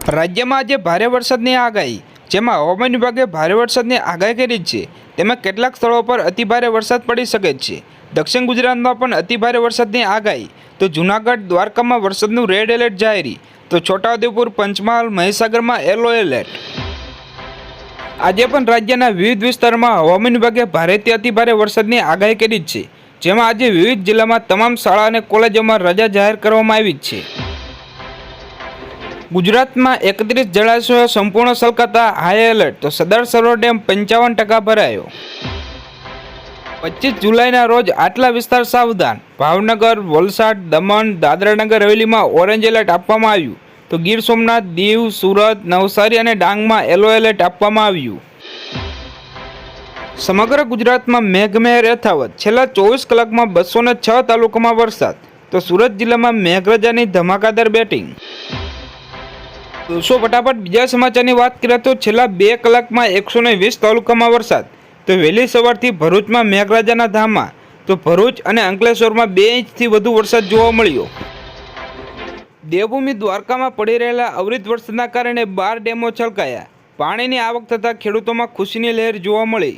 રાજ્યમાં આજે ભારે વરસાદની આગાહી, જેમાં હવામાન વિભાગે ભારે વરસાદની આગાહી કરી છે. તેમાં કેટલાક સ્થળો પર અતિભારે વરસાદ પડી શકે છે. દક્ષિણ ગુજરાતમાં પણ અતિભારે વરસાદની આગાહી. તો જૂનાગઢ, દ્વારકામાં વરસાદનું રેડ એલર્ટ જાહેર. તો છોટાઉદેપુર, પંચમહાલ, મહીસાગરમાં યલો એલર્ટ. આજે પણ રાજ્યના વિવિધ વિસ્તારોમાં હવામાન વિભાગે ભારેથી અતિભારે વરસાદની આગાહી કરી છે. જેમાં આજે વિવિધ જિલ્લામાં તમામ શાળા અને કોલેજોમાં રજા જાહેર કરવામાં આવી છે. ગુજરાતમાં 31 જળાશયો સંપૂર્ણ છલકાતા હાઈ એલર્ટ. તો સરદાર સરોવર ડેમ 55% ભરાયો. 25 જુલાઈના રોજ આટલા વિસ્તાર સાવધાન. ભાવનગર, વલસાડ, દમણ, દાદરાનગર હવેલીમાં ઓરેન્જ એલર્ટ આપવામાં આવ્યું. તો ગીર સોમનાથ, દીવ, સુરત, નવસારી અને ડાંગમાં યલો એલર્ટ આપવામાં આવ્યું. સમગ્ર ગુજરાતમાં મેઘમહેર યથાવત. છેલ્લા 24 કલાકમાં 206 તાલુકામાં વરસાદ. તો સુરત જિલ્લામાં મેઘરાજાની ધમાકાદાર બેટિંગ. દોસ્તો ફટાફટ બીજા સમાચારની વાત કરીએ તો છેલ્લા 2 કલાકમાં 120 તાલુકામાં વરસાદ. તો વહેલી સવારથી ભરૂચમાં મેઘરાજાના ધામા. તો ભરૂચ અને અંકલેશ્વરમાં 2 ઇંચથી વધુ વરસાદ જોવા મળ્યો. દેવભૂમિ દ્વારકામાં પડી રહેલા અવિરત વરસાદના કારણે 12 ડેમો છલકાયા. પાણીની આવક થતાં ખેડૂતોમાં ખુશીની લહેર જોવા મળી.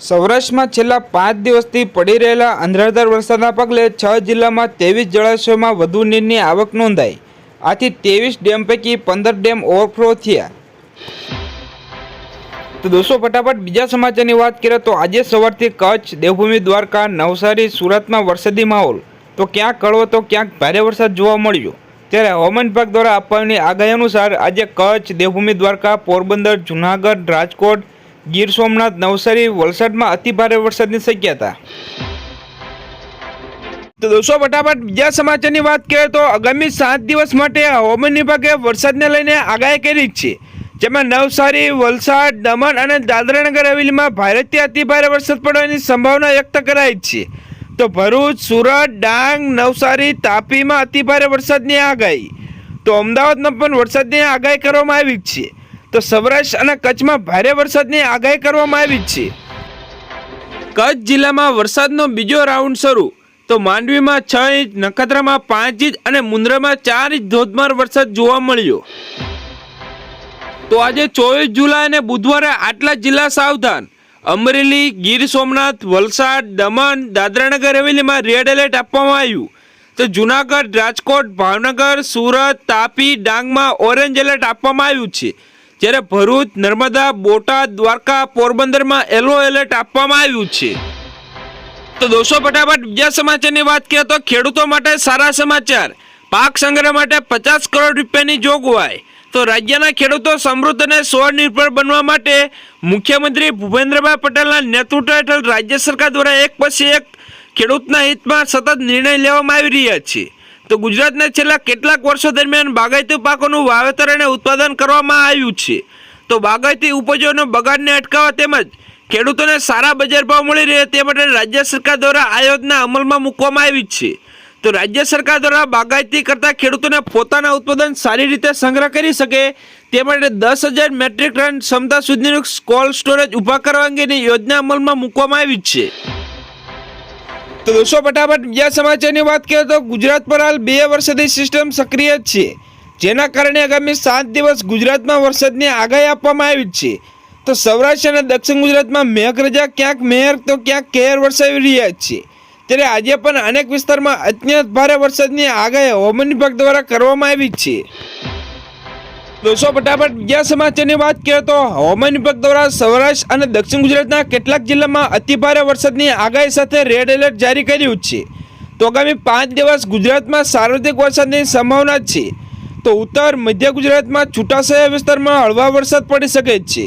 સૌરાષ્ટ્રમાં છેલ્લા 5 દિવસથી પડી રહેલા અનરાધાર વરસાદના પગલે 6 જિલ્લામાં 23 જળાશયોમાં વધુ નીરની આવક નોંધાઈ. આથી 23 ડેમ પૈકી 15 ડેમ ઓવરફ્લો થયા. તો દોસ્તો ફટાફટ બીજા સમાચારની વાત કરીએ તો આજે સવારથી કચ્છ, દેવભૂમિ દ્વારકા, નવસારી, સુરતમાં વરસાદી માહોલ. તો ક્યાંક કડવો તો ક્યાંક ભારે વરસાદ જોવા મળ્યો. ત્યારે હવામાન વિભાગ દ્વારા આપવાની આગાહી અનુસાર આજે કચ્છ, દેવભૂમિ દ્વારકા, પોરબંદર, જૂનાગઢ, રાજકોટ, ગીર સોમનાથ, નવસારી, વલસાડમાં અતિભારે વરસાદની શક્યતા. તો દોસ્તો ફટાફટ બીજા સમાચારની વાત કરીએ તો આગામી 7 દિવસ માટે હવામાન વિભાગે વરસાદને લઈને આગાહી કરી છે. જેમાં નવસારી, વલસાડ, દમણ અને દાદરાનગર હવેલીમાં ભારેથી અતિભારે વરસાદ પડવાની સંભાવના વ્યક્ત કરાઈ છે. તો ભરૂચ, સુરત, ડાંગ, નવસારી, તાપીમાં અતિભારે વરસાદની આગાહી. તો અમદાવાદમાં પણ વરસાદની આગાહી કરવામાં આવી છે. તો સૌરાષ્ટ્ર અને કચ્છમાં ભારે વરસાદની આગાહી કરવામાં આવી છે. કચ્છ જિલ્લામાં વરસાદનો બીજો રાઉન્ડ શરૂ. તો માંડવીમાં 6 ઇંચ, નખત્રામાં 5 ઇંચ અને મુન્દ્રામાં 4 ઇંચ ધોધમાર વરસાદ જોવા મળ્યો. તો આજે 24 જુલાઈ અને બુધવારે આટલા જિલ્લા સાવધાન. અમરેલી, ગીર સોમનાથ, વલસાડ, દમણ, દાદરાનગર હવેલીમાં રેડ એલર્ટ આપવામાં આવ્યું. તો જૂનાગઢ, રાજકોટ, ભાવનગર, સુરત, તાપી, ડાંગમાં ઓરેન્જ એલર્ટ આપવામાં આવ્યું છે. જ્યારે ભરૂચ, નર્મદા, બોટાદ, દ્વારકા, પોરબંદરમાં યલો એલર્ટ આપવામાં આવ્યું છે. તો દોસ્તો ફટાફટ બીજા સમાચારની વાત કરીએ તો ખેડૂતો માટે સારા સમાચાર. પાક સંગ્રહ માટે 50 કરોડ રૂપિયાની જોગવાઈ. તો રાજ્યના ખેડૂતો સમૃદ્ધ અને સ્વનિર્ભર બનવા માટે મુખ્યમંત્રી ભૂપેન્દ્રભાઈ પટેલના નેતૃત્વ હેઠળ રાજ્ય સરકાર દ્વારા એક પછી એક ખેડૂતના હિતમાં સતત નિર્ણય લેવામાં આવી રહ્યા છે. તો ગુજરાતના છેલ્લા કેટલાક વર્ષો દરમિયાન બાગાયતી પાકોનું વાવેતર અને ઉત્પાદન કરવામાં આવ્યું છે. તો બાગાયતી ઉપજોનો બગાડને અટકાવવા તેમજ ખેડૂતોને સારા બજાર ભાવ મળી રહે તે માટે રાજ્ય સરકાર દ્વારા આ યોજના અમલમાં મૂકવામાં આવી છે. તો રાજ્ય સરકાર દ્વારા બાગાયતી કરતા ખેડૂતોને પોતાના ઉત્પાદન સારી રીતે સંગ્રહ કરી શકે તે માટે 10,000 મેટ્રિક ટન ક્ષમતા સુધીનું કોલ્ડ સ્ટોરેજ ઊભા કરવા અંગેની યોજના અમલમાં મૂકવામાં આવી છે. તો દોસ્તો ફટાફટ બીજા સમાચારની વાત કરીએ તો ગુજરાત પર હાલ 2 વરસાદી સિસ્ટમ સક્રિય છે. જેના કારણે આગામી 7 દિવસ ગુજરાતમાં વરસાદની આગાહી આપવામાં આવી છે. તો સૌરાષ્ટ્ર અને દક્ષિણ ગુજરાતમાં મેઘરાજા ક્યાંક મહેર તો ક્યાંક કહેર વરસાવી રહ્યા છે. ત્યારે આજે પણ અનેક વિસ્તારમાં અત્યંત ભારે વરસાદની આગાહી હવામાન વિભાગ દ્વારા કરવામાં આવી છે. દોસ્તો ફટાફટ બીજા સમાચારની વાત કરીએ તો હવામાન વિભાગ દ્વારા સૌરાષ્ટ્ર અને દક્ષિણ ગુજરાતના કેટલાક જિલ્લામાં અતિભારે વરસાદની આગાહી સાથે રેડ એલર્ટ જારી કર્યું છે. તો આગામી 5 દિવસ ગુજરાતમાં સાર્વત્રિક વરસાદની સંભાવના છે. તો ઉત્તર મધ્ય ગુજરાતમાં છૂટાછવાયા વિસ્તારમાં હળવા વરસાદ પડી શકે છે.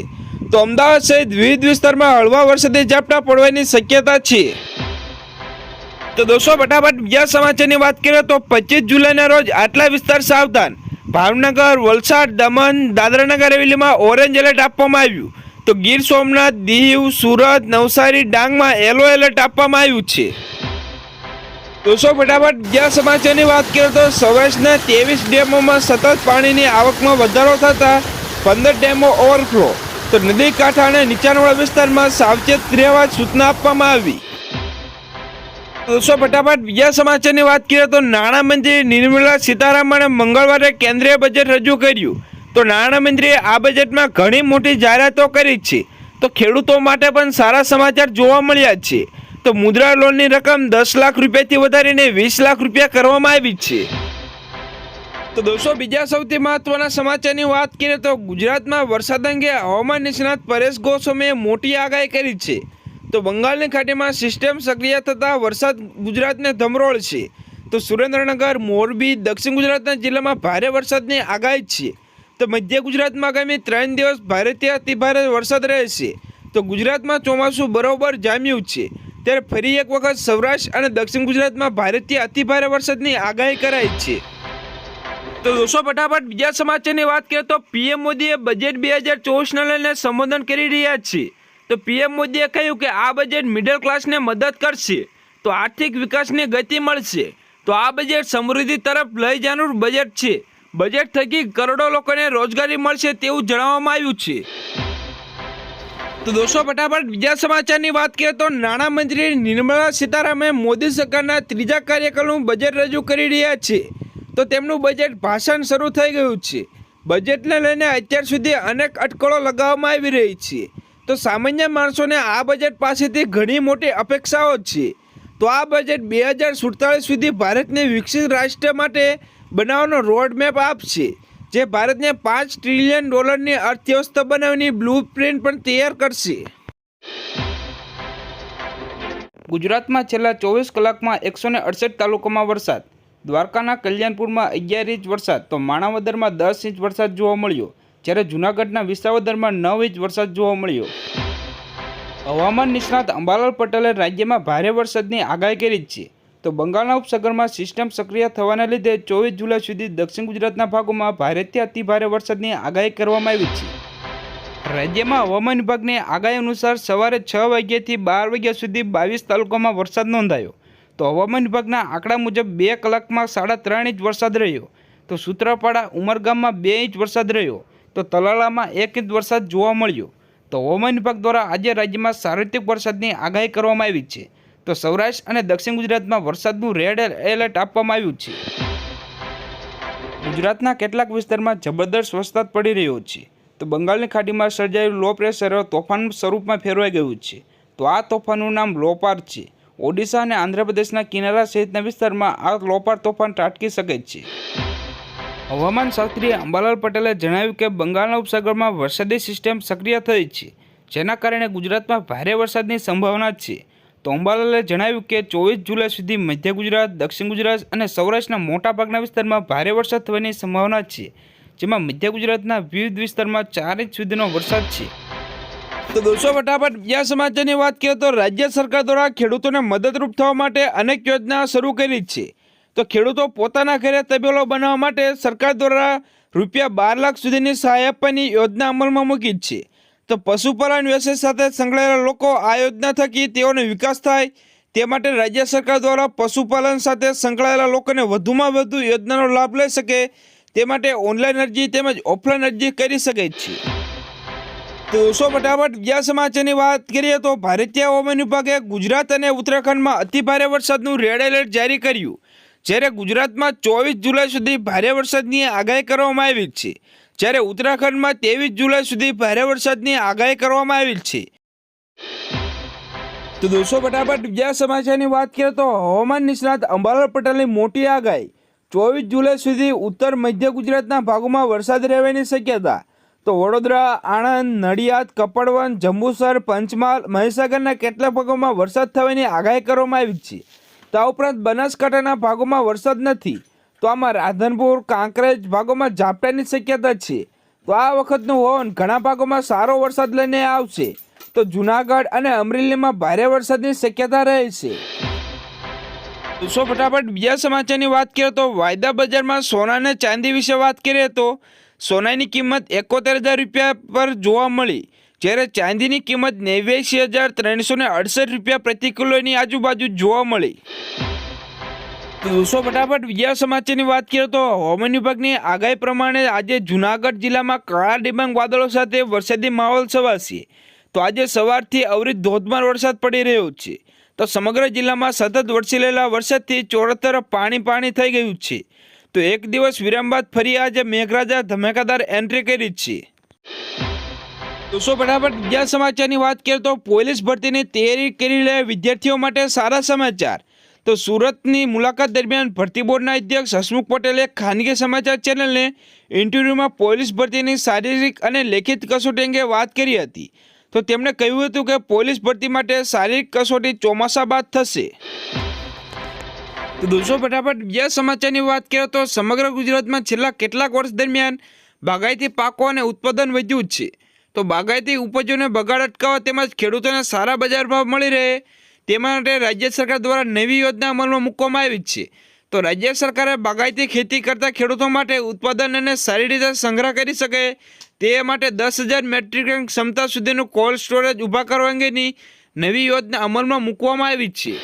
તો અમદાવાદ સહિત વિવિધ વિસ્તારમાં હળવા વરસાદી ઝાપટા પડવાની શક્યતા છે. તો દોસ્તો ફટાફટ બીજા સમાચારની વાત કરીએ તો 25 જુલાઈના રોજ આટલા વિસ્તાર સાવધાન. ભાવનગર, વલસાડ, દમણ, દાદરાનગર હવેલીમાં ઓરેન્જ એલર્ટ આપવામાં આવ્યું. તો ગીર સોમનાથ, દીવ, સુરત, નવસારી, ડાંગમાં યલો એલર્ટ આપવામાં આવ્યું છે. દોસ્તો ફટાફટ બીજા સમાચારની વાત કરીએ તો સૌરાષ્ટ્રના 23 ડેમોમાં સતત પાણીની આવકમાં વધારો થતાં 15 ડેમો ઓવરફ્લો. તો નદી કાંઠા અને નીચાણવાળા વિસ્તારમાં સાવચેત રહેવા સૂચના આપવામાં આવી. દોસ્તો ફટાફટ બીજા સમાચારની વાત કરીએ તો નાણામંત્રી નિર્મલા સીતારામણે મંગળવારે કેન્દ્રીય બજેટ રજૂ કર્યું. તો નાણામંત્રીએ આ બજેટમાં ઘણી મોટી જાહેરાતો કરી છે. તો ખેડૂતો માટે પણ સારા સમાચાર જોવા મળ્યા છે. તો મુદ્રા લોનની રકમ 10 લાખ રૂપિયાથી વધારીને 20 લાખ રૂપિયા કરવામાં આવી છે. તો દોસ્તો બીજા સૌથી મહત્વના સમાચારની વાત કરીએ તો ગુજરાતમાં વરસાદ અંગે હવામાન નિષ્ણાત પરેશ ગોસ્વામીએ મોટી આગાહી કરી છે. તો બંગાળની ખાડીમાં સિસ્ટમ સક્રિય થતાં વરસાદ ગુજરાતને ધમરોળશે. તો સુરેન્દ્રનગર, મોરબી, દક્ષિણ ગુજરાતના જિલ્લામાં ભારે વરસાદની આગાહી છે. તો મધ્ય ગુજરાતમાં આગામી 3 દિવસ ભારેથી અતિભારે વરસાદ રહેશે. તો ગુજરાતમાં ચોમાસું બરોબર જામ્યું છે. ત્યારે ફરી એક વખત સૌરાષ્ટ્ર અને દક્ષિણ ગુજરાતમાં ભારેથી અતિભારે વરસાદની આગાહી કરાઈ છે. તો દોસ્તો ફટાફટ બીજા સમાચારની વાત કરીએ તો પીએમ મોદીએ બજેટ 2024ને લઈને સંબોધન કરી રહ્યા છે. તો પીએમ મોદીએ કહ્યું કે આ બજેટ મિડલ ક્લાસને મદદ કરશે. તો આર્થિક વિકાસની ગતિ મળશે. તો આ બજેટ સમૃદ્ધિ તરફ લઈ જવાનું બજેટ છે. બજેટ થકી કરોડો લોકોને રોજગારી મળશે તેવું જણાવવામાં આવ્યું છે. તો દોસ્તો ફટાફટ બીજા સમાચારની વાત કરીએ તો નાણામંત્રી નિર્મલા સીતારામન મોદી સરકારના ત્રીજા કાર્યકાળનું બજેટ રજૂ કરી રહ્યા છે. તો તેમનું બજેટ ભાષણ શરૂ થઈ ગયું છે. બજેટને લઈને અત્યાર સુધી અનેક અટકળો લગાવવામાં આવી રહી છે. તો સામાન્ય માણસોને આ બજેટ પાસેથી ઘણી મોટી અપેક્ષાઓ છે. તો આ બજેટ 2047 સુધી ભારતને વિકસિત રાષ્ટ્ર માટે બનાવવાનો રોડમેપ આપશે, જે ભારતને $5 ટ્રિલિયન અર્થવ્યવસ્થા બનાવવાની બ્લુપ્રિન્ટ પણ તૈયાર કરશે. ગુજરાતમાં છેલ્લા 24 કલાકમાં 168 તાલુકામાં વરસાદ. દ્વારકાના કલ્યાણપુરમાં 11 ઇંચ વરસાદ, તો માણાવદરમાં 10 ઇંચ વરસાદ જોવા મળ્યો, જ્યારે જૂનાગઢના વિસાવદરમાં 9 ઇંચ વરસાદ જોવા મળ્યો. હવામાન નિષ્ણાત અંબાલાલ પટેલે રાજ્યમાં ભારે વરસાદની આગાહી કરી છે. તો બંગાળના ઉપસાગરમાં સિસ્ટમ સક્રિય થવાના લીધે 24 જુલાઈ સુધી દક્ષિણ ગુજરાતના ભાગોમાં ભારેથી અતિભારે વરસાદની આગાહી કરવામાં આવી છે. રાજ્યમાં હવામાન વિભાગની આગાહી અનુસાર સવારે 6 વાગ્યાથી 12 વાગ્યા સુધી 22 તાલુકામાં વરસાદ નોંધાયો. તો હવામાન વિભાગના આંકડા મુજબ 2 કલાકમાં 3.5 ઇંચ વરસાદ રહ્યો. તો સૂત્રાપાડા ઉમરગામમાં 2 ઇંચ વરસાદ રહ્યો. તો તલાલામાં 1 ઇંચ વરસાદ જોવા મળ્યો. તો હવામાન વિભાગ દ્વારા આજે રાજ્યમાં સાર્વત્રિક વરસાદની આગાહી કરવામાં આવી છે. તો સૌરાષ્ટ્ર અને દક્ષિણ ગુજરાતમાં વરસાદનું રેડ એલર્ટ આપવામાં આવ્યું છે. ગુજરાતના કેટલાક વિસ્તારમાં જબરદસ્ત વરસાદ પડી રહ્યો છે. તો બંગાળની ખાડીમાં સર્જાયેલું લો પ્રેશર તોફાન સ્વરૂપમાં ફેરવાઈ ગયું છે. તો આ તોફાનનું નામ લોપાર છે. ઓડિશા અને આંધ્રપ્રદેશના કિનારા સહિતના વિસ્તારમાં આ લોપાર તોફાન ત્રાટકી શકે છે. હવામાન શાસ્ત્રી અંબાલાલ પટેલે જણાવ્યું કે બંગાળના ઉપસાગરમાં વરસાદી સિસ્ટમ સક્રિય થઈ છે, જેના કારણે ગુજરાતમાં ભારે વરસાદની સંભાવના છે. તો અંબાલાલે જણાવ્યું કે 24 જુલાઈ સુધી મધ્ય ગુજરાત, દક્ષિણ ગુજરાત અને સૌરાષ્ટ્રના મોટાભાગના વિસ્તારમાં ભારે વરસાદ થવાની સંભાવના છે, જેમાં મધ્ય ગુજરાતના વિવિધ વિસ્તારમાં 4 ઇંચ સુધીનો વરસાદ છે. તો દોસ્તો ફટાફટ બીજા સમાચારની વાત કરીએ તો રાજ્ય સરકાર દ્વારા ખેડૂતોને મદદરૂપ થવા માટે અનેક યોજનાઓ શરૂ કરી છે. તો ખેડૂતો પોતાના ઘરે તબેલો બનાવવા માટે સરકાર દ્વારા ₹12 લાખ સુધીની સહાય આપવાની યોજના અમલમાં મૂકી છે. તો પશુપાલન વ્યવસાય સાથે સંકળાયેલા લોકો આ યોજના થકી તેઓનો વિકાસ થાય તે માટે રાજ્ય સરકાર દ્વારા પશુપાલન સાથે સંકળાયેલા લોકોને વધુમાં વધુ યોજનાનો લાભ લઈ શકે તે માટે ઓનલાઈન અરજી તેમજ ઓફલાઈન અરજી કરી શકે છે. તો દોસ્તો ફટાફટ બીજા સમાચારની વાત કરીએ તો ભારતીય હવામાન વિભાગે ગુજરાત અને ઉત્તરાખંડમાં અતિભારે વરસાદનું રેડ એલર્ટ જારી કર્યું, જ્યારે ગુજરાતમાં 24 જુલાઈ સુધી ભારે વરસાદની આગાહી કરવામાં આવી છે, જ્યારે ઉત્તરાખંડમાં 23 જુલાઈ સુધી ભારે વરસાદની આગાહી કરવામાં આવી છે. તો દોસ્તો ફટાફટ બીજા સમાચારની વાત કરીએ તો હવામાન નિષ્ણાત અંબાલાલ પટેલની મોટી આગાહી. 24 જુલાઈ સુધી ઉત્તર મધ્ય ગુજરાતના ભાગોમાં વરસાદ રહેવાની શક્યતા. તો વડોદરા, આણંદ, નડિયાદ, કપડવંજ, જંબુસર, પંચમહાલ, મહીસાગરના કેટલાક ભાગોમાં વરસાદ થવાની આગાહી કરવામાં આવી છે. તો આ ઉપરાંત બનાસકાંઠાના ભાગોમાં વરસાદ નથી. તો આમાં રાધનપુર, કાંકરેજ ભાગોમાં ઝાપટાની શક્યતા છે. તો આ વખતનું હવામાન ઘણા ભાગોમાં સારો વરસાદ લઈને આવશે. તો જૂનાગઢ અને અમરેલીમાં ભારે વરસાદની શક્યતા રહેશે. ફટાફટ બીજા સમાચારની વાત કરીએ તો વાયદા બજારમાં સોના અને ચાંદી વિશે વાત કરીએ તો સોનાની કિંમત 71,000 રૂપિયા પર જોવા મળી, જ્યારે ચાંદીની કિંમત 89,368 રૂપિયા પ્રતિ કિલોની આજુબાજુ જોવા મળી. ફટાફટ બીજા સમાચારની વાત કરીએ તો હવામાન વિભાગની આગાહી પ્રમાણે આજે જૂનાગઢ જિલ્લામાં કાળા ડિબાંગ વાદળો સાથે વરસાદી માહોલ છવાશે. તો આજે સવારથી અવિરત ધોધમાર વરસાદ પડી રહ્યો છે, તો સમગ્ર જિલ્લામાં સતત વરસી રહેલા વરસાદથી ચોરતર પાણી થઈ ગયું છે. તો એક દિવસ વિરામ બાદ ફરી આજે મેઘરાજા ધમાકેદાર એન્ટ્રી કરી છે. ફટાફટ બીજા સમાચારની વાત કરીએ તો પોલીસ ભરતીની તૈયારી કરી રહેલા વિદ્યાર્થીઓ માટે સારા સમાચાર. તો સુરતની મુલાકાત દરમિયાન ભરતી બોર્ડના અધ્યક્ષ હસમુખ પટેલે ખાનગી સમાચાર ચેનલને ઇન્ટરવ્યૂમાં પોલીસ ભરતીની શારીરિક અને લેખિત કસોટી અંગે વાત કરી હતી. તો તેમણે કહ્યું હતું કે પોલીસ ભરતી માટે શારીરિક કસોટી ચોમાસા બાદ થશે. તો ફટાફટ બીજા સમાચારની વાત કરીએ તો સમગ્ર ગુજરાતમાં છેલ્લા કેટલાક વર્ષ દરમિયાન બાગાયતી પાકો અને ઉત્પાદન વધ્યું છે. તો બાગાયતી ઉપજોને બગાડ અટકાવવા તેમજ ખેડૂતોને સારા બજાર ભાવ મળી રહે તે માટે રાજ્ય સરકાર દ્વારા નવી યોજના અમલમાં મૂકવામાં આવી છે. તો રાજ્ય સરકારે બાગાયતી ખેતી કરતા ખેડૂતો માટે ઉત્પાદન અને સારી રીતે સંગ્રહ કરી શકે તે માટે 10,000 મેટ્રિક ટન ક્ષમતા સુધીનું કોલ્ડ સ્ટોરેજ ઊભા કરવા અંગેની નવી યોજના અમલમાં મૂકવામાં આવી છે.